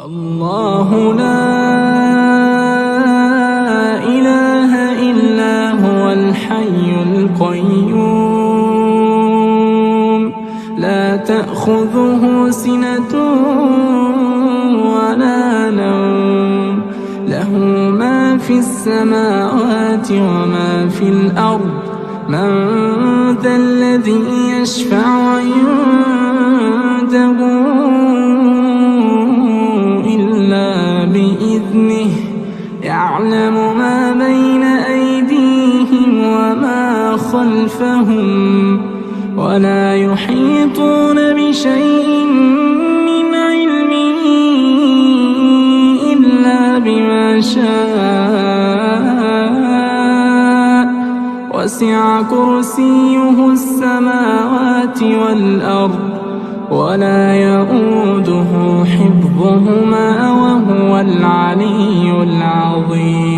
الله لا إله إلا هو الحي القيوم لا تأخذه سنة ولا نوم له ما في السماوات وما في الأرض من ذا الذي يشفع عنده إلا بإذنه يعلم ما بين أيديهم وما خلفهم ولا يحيطون بشيء من علمه إلا بما شاء وسع كرسيه السماوات والأرض ولا يؤوده حفظهما وهو العلي العظيم.